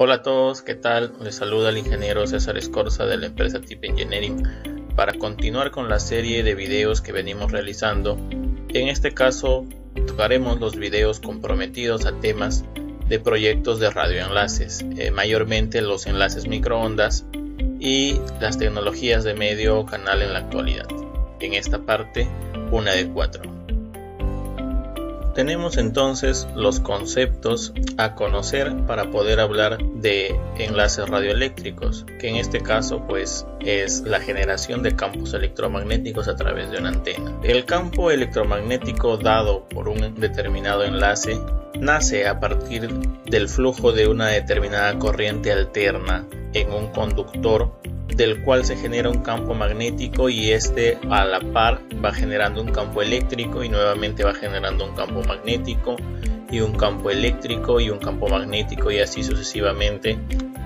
Hola a todos, ¿qué tal? Les saluda el ingeniero César Escorza de la empresa Tip Engineering para continuar con la serie de videos que venimos realizando. En este caso tocaremos los videos comprometidos a temas de proyectos de radioenlaces, mayormente los enlaces microondas y las tecnologías de medio canal en la actualidad. En esta parte, una de 4. Tenemos entonces los conceptos a conocer para poder hablar de enlaces radioeléctricos, que en este caso pues es la generación de campos electromagnéticos a través de una antena. El campo electromagnético dado por un determinado enlace nace a partir del flujo de una determinada corriente alterna en un conductor, del cual se genera un campo magnético y este a la par va generando un campo eléctrico y nuevamente va generando un campo magnético y un campo eléctrico y un campo magnético y así sucesivamente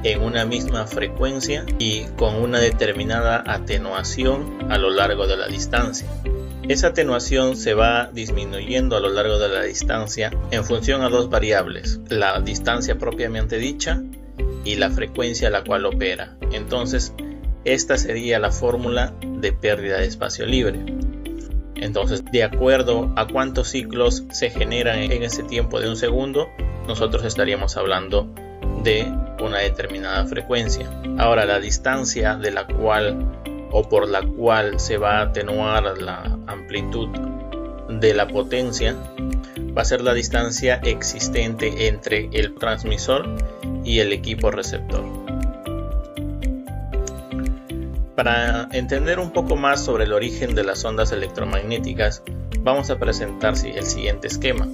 en una misma frecuencia y con una determinada atenuación a lo largo de la distancia. Esa atenuación se va disminuyendo a lo largo de la distancia en función a dos variables, la distancia propiamente dicha y la frecuencia a la cual opera. Entonces, esta sería la fórmula de pérdida de espacio libre. Entonces, de acuerdo a cuántos ciclos se generan en ese tiempo de un segundo, nosotros estaríamos hablando de una determinada frecuencia. Ahora, la distancia de la cual o por la cual se va a atenuar la amplitud de la potencia va a ser la distancia existente entre el transmisor y el equipo receptor. Para entender un poco más sobre el origen de las ondas electromagnéticas, vamos a presentar el siguiente esquema,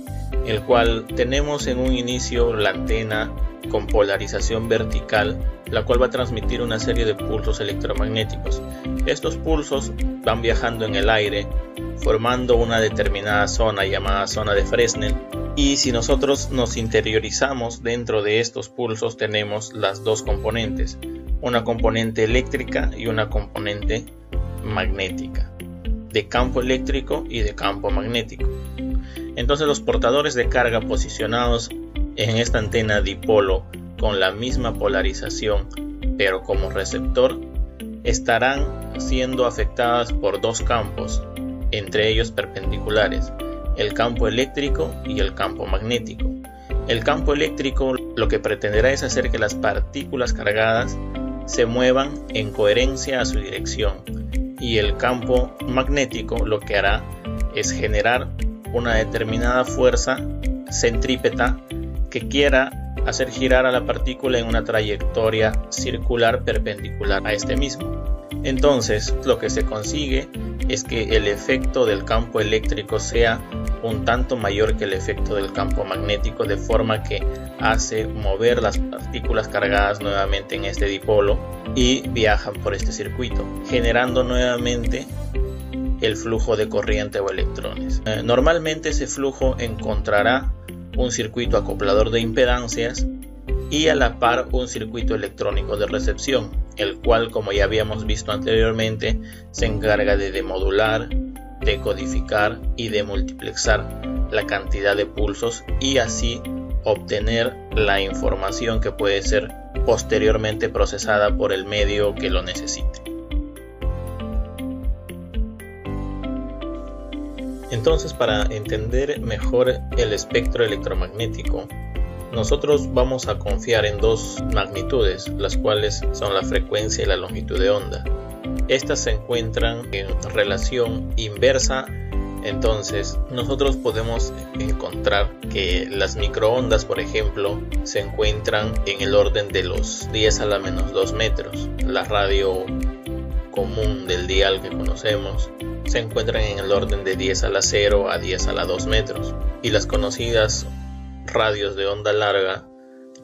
el cual tenemos en un inicio la antena con polarización vertical, la cual va a transmitir una serie de pulsos electromagnéticos. Estos pulsos van viajando en el aire, formando una determinada zona llamada zona de Fresnel, y si nosotros nos interiorizamos dentro de estos pulsos tenemos las dos componentes, una componente eléctrica y una componente magnética, de campo eléctrico y de campo magnético. Entonces los portadores de carga posicionados en esta antena dipolo con la misma polarización pero como receptor estarán siendo afectadas por dos campos, entre ellos perpendiculares, el campo eléctrico y el campo magnético. El campo eléctrico lo que pretenderá es hacer que las partículas cargadas se muevan en coherencia a su dirección, y el campo magnético lo que hará es generar una determinada fuerza centrípeta que quiera hacer girar a la partícula en una trayectoria circular perpendicular a este mismo. Entonces lo que se consigue es que el efecto del campo eléctrico sea un tanto mayor que el efecto del campo magnético, de forma que hace mover las partículas cargadas nuevamente en este dipolo y viajan por este circuito, generando nuevamente el flujo de corriente o electrones. Normalmente ese flujo encontrará un circuito acoplador de impedancias y a la par un circuito electrónico de recepción, el cual, como ya habíamos visto anteriormente, se encarga de demodular, decodificar y demultiplexar la cantidad de pulsos y así obtener la información que puede ser posteriormente procesada por el medio que lo necesite. Entonces, para entender mejor el espectro electromagnético, nosotros vamos a confiar en dos magnitudes, las cuales son la frecuencia y la longitud de onda. Estas se encuentran en relación inversa, entonces nosotros podemos encontrar que las microondas, por ejemplo, se encuentran en el orden de los 10 a la menos 2 metros. La radio común del dial que conocemos se encuentran en el orden de 10 a la 0 a 10 a la 2 metros. Y las conocidas radios de onda larga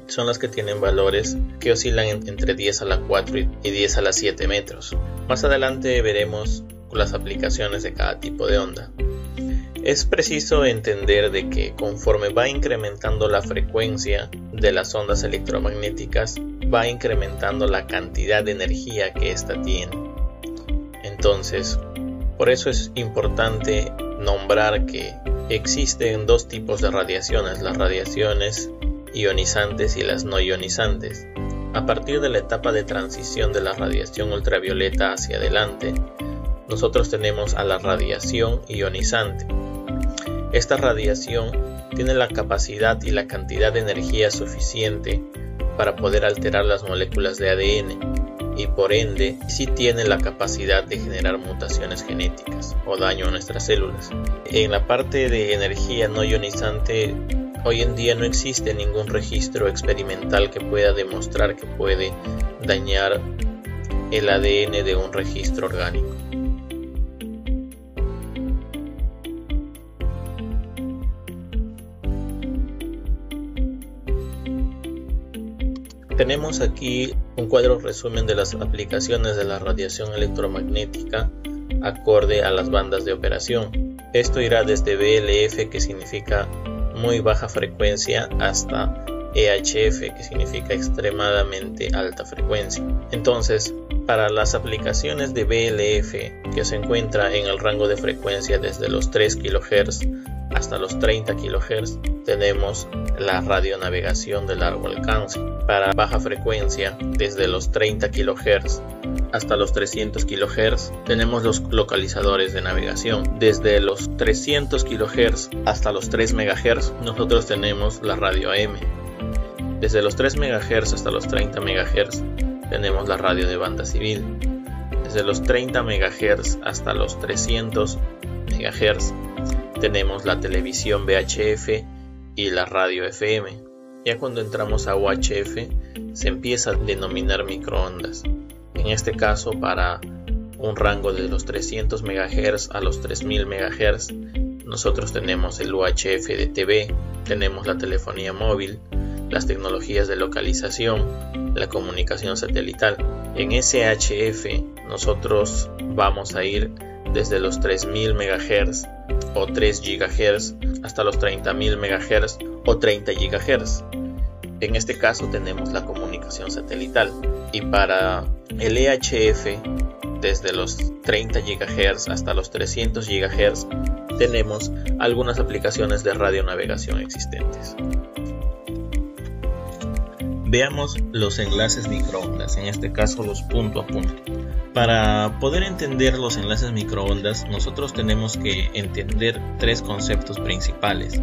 son las que tienen valores que oscilan entre 10 a la 4 y 10 a la 7 metros. Más adelante veremos las aplicaciones de cada tipo de onda. Es preciso entender de que conforme va incrementando la frecuencia de las ondas electromagnéticas, va incrementando la cantidad de energía que ésta tiene. Entonces, por eso es importante nombrar que existen dos tipos de radiaciones, las radiaciones ionizantes y las no ionizantes. A partir de la etapa de transición de la radiación ultravioleta hacia adelante, nosotros tenemos a la radiación ionizante. Esta radiación tiene la capacidad y la cantidad de energía suficiente para poder alterar las moléculas de ADN y por ende sí tiene la capacidad de generar mutaciones genéticas o daño a nuestras células. En la parte de energía no ionizante, hoy en día no existe ningún registro experimental que pueda demostrar que puede dañar el ADN de un registro orgánico. Tenemos aquí un cuadro resumen de las aplicaciones de la radiación electromagnética acorde a las bandas de operación. Esto irá desde VLF, que significa muy baja frecuencia, hasta EHF, que significa extremadamente alta frecuencia. Entonces, para las aplicaciones de VLF, que se encuentra en el rango de frecuencia desde los 3 kHz hasta los 30 kHz, tenemos la radionavegación de largo alcance. Para baja frecuencia, desde los 30 kHz hasta los 300 kHz, tenemos los localizadores de navegación. Desde los 300 kHz hasta los 3 MHz, nosotros tenemos la radio AM. Desde los 3 MHz hasta los 30 MHz, tenemos la radio de banda civil. Desde los 30 MHz hasta los 300 MHz, tenemos la televisión VHF y la radio FM. Ya cuando entramos a UHF se empieza a denominar microondas. En este caso, para un rango de los 300 MHz a los 3000 MHz, nosotros tenemos el UHF de TV, tenemos la telefonía móvil, las tecnologías de localización, la comunicación satelital. En SHF nosotros vamos a ir desde los 3000 MHz o 3 GHz hasta los 30.000 MHz o 30 GHz. En este caso tenemos la comunicación satelital. Y para el EHF, desde los 30 GHz hasta los 300 GHz, tenemos algunas aplicaciones de radionavegación existentes. Veamos los enlaces microondas, en este caso los punto a punto. Para poder entender los enlaces microondas, nosotros tenemos que entender tres conceptos principales,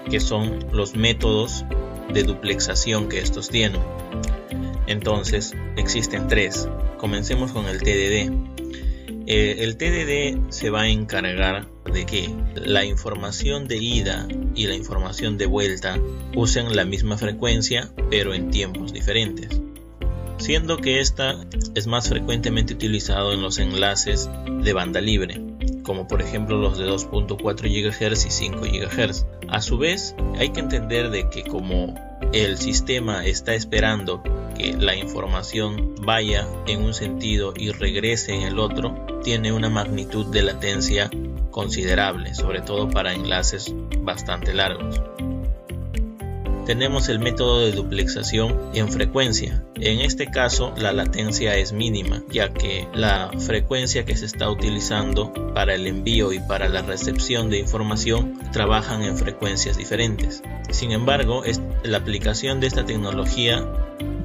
que son los métodos de duplexación que estos tienen. Entonces, existen tres. Comencemos con el TDD. El TDD se va a encargar de que la información de ida y la información de vuelta usen la misma frecuencia, pero en tiempos diferentes, siendo que esta es más frecuentemente utilizado en los enlaces de banda libre, como por ejemplo los de 2.4 GHz y 5 GHz. A su vez, hay que entender de que como el sistema está esperando que la información vaya en un sentido y regrese en el otro, tiene una magnitud de latencia considerable, sobre todo para enlaces bastante largos. Tenemos el método de duplexación en frecuencia. En este caso la latencia es mínima, ya que la frecuencia que se está utilizando para el envío y para la recepción de información trabajan en frecuencias diferentes. Sin embargo, la aplicación de esta tecnología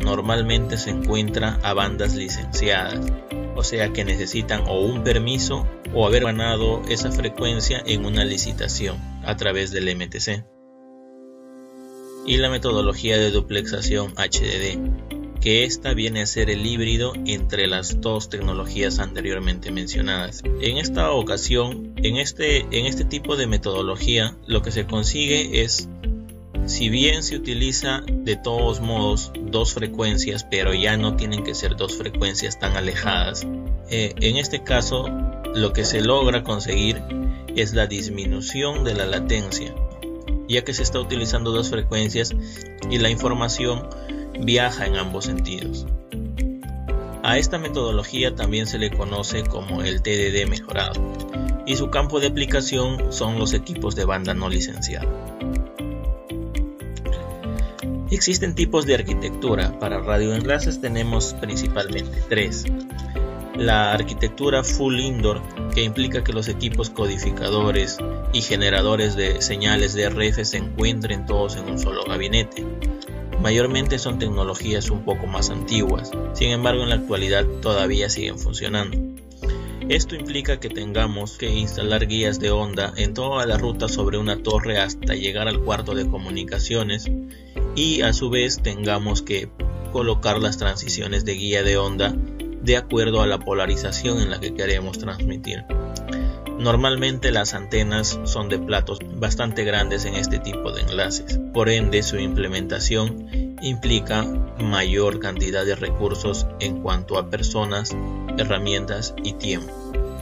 normalmente se encuentra a bandas licenciadas, o sea que necesitan o un permiso o haber ganado esa frecuencia en una licitación a través del MTC. Y la metodología de duplexación HDD, que esta viene a ser el híbrido entre las dos tecnologías anteriormente mencionadas. En esta ocasión, en este tipo de metodología, lo que se consigue es, si bien se utiliza de todos modos dos frecuencias, pero ya no tienen que ser dos frecuencias tan alejadas, en este caso lo que se logra conseguir es la disminución de la latencia, ya que se está utilizando dos frecuencias y la información viaja en ambos sentidos. A esta metodología también se le conoce como el TDD mejorado, y su campo de aplicación son los equipos de banda no licenciada. Existen tipos de arquitectura. Para radioenlaces tenemos principalmente tres. la arquitectura Full Indoor, que implica que los equipos codificadores y generadores de señales de RF se encuentren todos en un solo gabinete. Mayormente son tecnologías un poco más antiguas, sin embargo en la actualidad todavía siguen funcionando. Esto implica que tengamos que instalar guías de onda en toda la ruta sobre una torre hasta llegar al cuarto de comunicaciones, y a su vez tengamos que colocar las transiciones de guía de onda de acuerdo a la polarización en la que queremos transmitir. Normalmente las antenas son de platos bastante grandes en este tipo de enlaces, por ende su implementación implica mayor cantidad de recursos en cuanto a personas, herramientas y tiempo.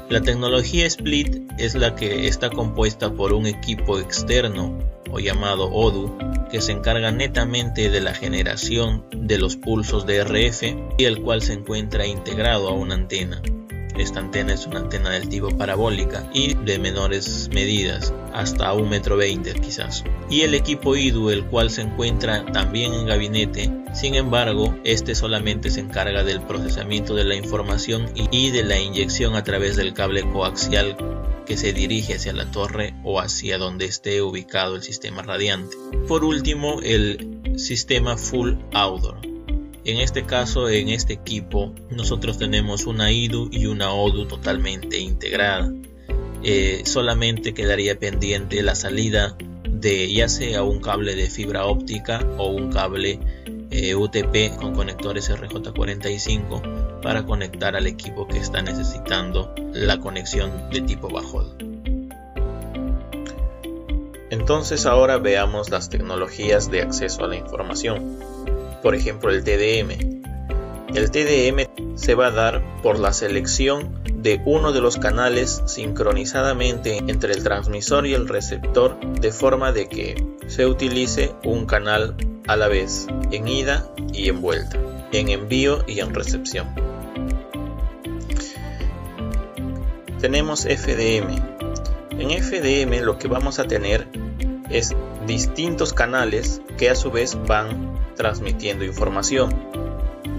La tecnología Split es la que está compuesta por un equipo externo o llamado ODU que se encarga netamente de la generación de los pulsos de RF y el cual se encuentra integrado a una antena. Esta antena es una antena del tipo parabólica y de menores medidas, hasta 1,20 m quizás. Y el equipo IDU, el cual se encuentra también en gabinete, sin embargo, este solamente se encarga del procesamiento de la información y de la inyección a través del cable coaxial que se dirige hacia la torre o hacia donde esté ubicado el sistema radiante. Por último, el sistema Full Outdoor. En este caso, en este equipo, nosotros tenemos una IDU y una ODU totalmente integrada. Solamente quedaría pendiente la salida de ya sea un cable de fibra óptica o un cable UTP con conectores RJ45 para conectar al equipo que está necesitando la conexión de tipo bajo. Entonces ahora veamos las tecnologías de acceso a la información. Por ejemplo, el TDM. El TDM se va a dar por la selección de uno de los canales sincronizadamente entre el transmisor y el receptor, de forma de que se utilice un canal a la vez en ida y en vuelta, en envío y en recepción. Tenemos FDM. En FDM lo que vamos a tener es distintos canales que a su vez van transmitiendo información,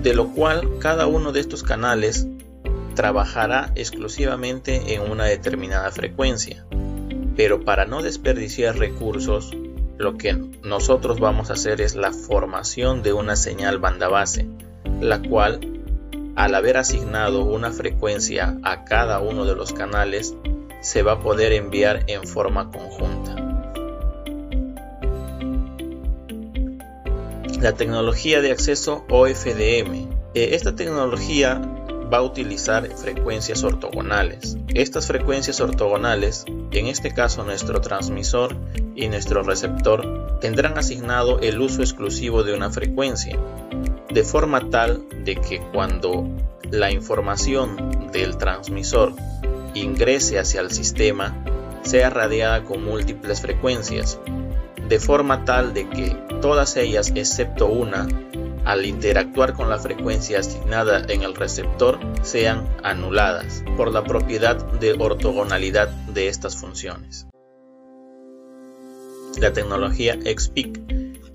de lo cual cada uno de estos canales trabajará exclusivamente en una determinada frecuencia. Pero para no desperdiciar recursos, lo que nosotros vamos a hacer es la formación de una señal banda base, la cual, al haber asignado una frecuencia a cada uno de los canales, se va a poder enviar en forma conjunta. La tecnología de acceso OFDM. Esta tecnología va a utilizar frecuencias ortogonales. Estas frecuencias ortogonales, en este caso nuestro transmisor y nuestro receptor, tendrán asignado el uso exclusivo de una frecuencia, de forma tal de que cuando la información del transmisor ingrese hacia el sistema, sea radiada con múltiples frecuencias, de forma tal de que todas ellas excepto una, al interactuar con la frecuencia asignada en el receptor, sean anuladas por la propiedad de ortogonalidad de estas funciones. La tecnología XPIC.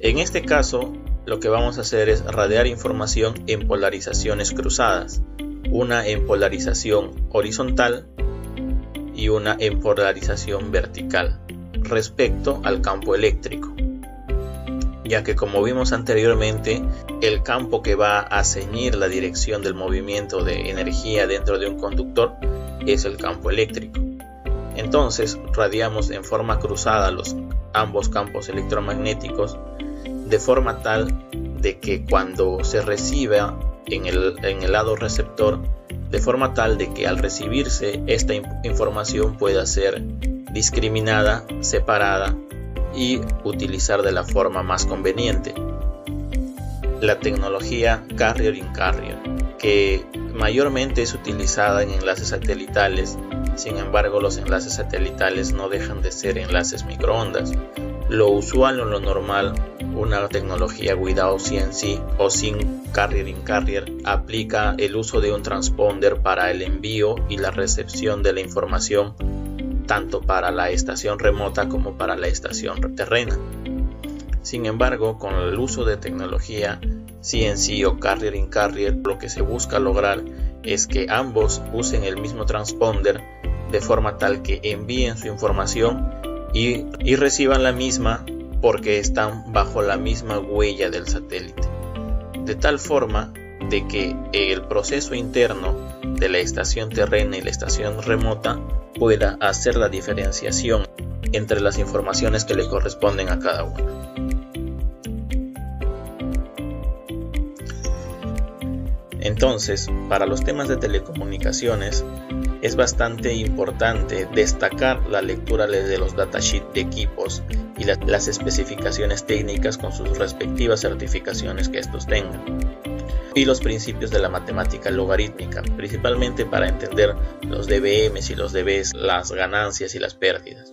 En este caso, lo que vamos a hacer es radiar información en polarizaciones cruzadas, una en polarización horizontal y una en polarización vertical, respecto al campo eléctrico, ya que como vimos anteriormente, el campo que va a ceñir la dirección del movimiento de energía dentro de un conductor es el campo eléctrico. Entonces radiamos en forma cruzada ambos campos electromagnéticos, de forma tal de que cuando se reciba en el lado receptor, de forma tal de que al recibirse esta información pueda ser discriminada, separada y utilizar de la forma más conveniente. La tecnología Carrier-in-Carrier, que mayormente es utilizada en enlaces satelitales. Sin embargo, los enlaces satelitales no dejan de ser enlaces microondas. Lo usual o lo normal, una tecnología without CNC o sin Carrier-in-Carrier, aplica el uso de un transponder para el envío y la recepción de la información, tanto para la estación remota como para la estación terrena. Sin embargo, con el uso de tecnología CNC o Carrier-in-Carrier, lo que se busca lograr es que ambos usen el mismo transponder de forma tal que envíen su información y reciban la misma, porque están bajo la misma huella del satélite, de tal forma de que el proceso interno de la estación terrena y la estación remota pueda hacer la diferenciación entre las informaciones que le corresponden a cada uno. Entonces, para los temas de telecomunicaciones es bastante importante destacar la lectura de los datasheets de equipos y las especificaciones técnicas con sus respectivas certificaciones que estos tengan, y los principios de la matemática logarítmica, principalmente para entender los dBms y los dBs, las ganancias y las pérdidas.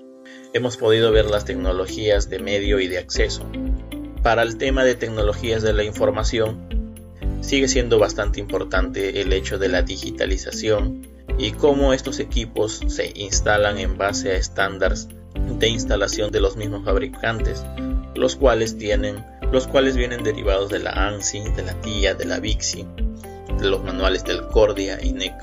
Hemos podido ver las tecnologías de medio y de acceso. Para el tema de tecnologías de la información, sigue siendo bastante importante el hecho de la digitalización y cómo estos equipos se instalan en base a estándares de instalación de los mismos fabricantes, los cuales vienen derivados de la ANSI, de la TIA, de la VIXI, de los manuales del Cordia y NEC.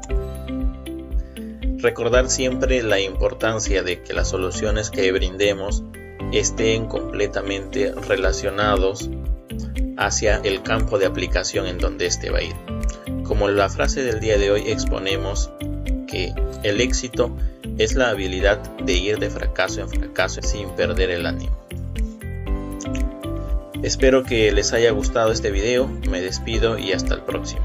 Recordar siempre la importancia de que las soluciones que brindemos estén completamente relacionados hacia el campo de aplicación en donde éste va a ir. Como la frase del día de hoy exponemos que el éxito es la habilidad de ir de fracaso en fracaso sin perder el ánimo. Espero que les haya gustado este video, me despido y hasta el próximo.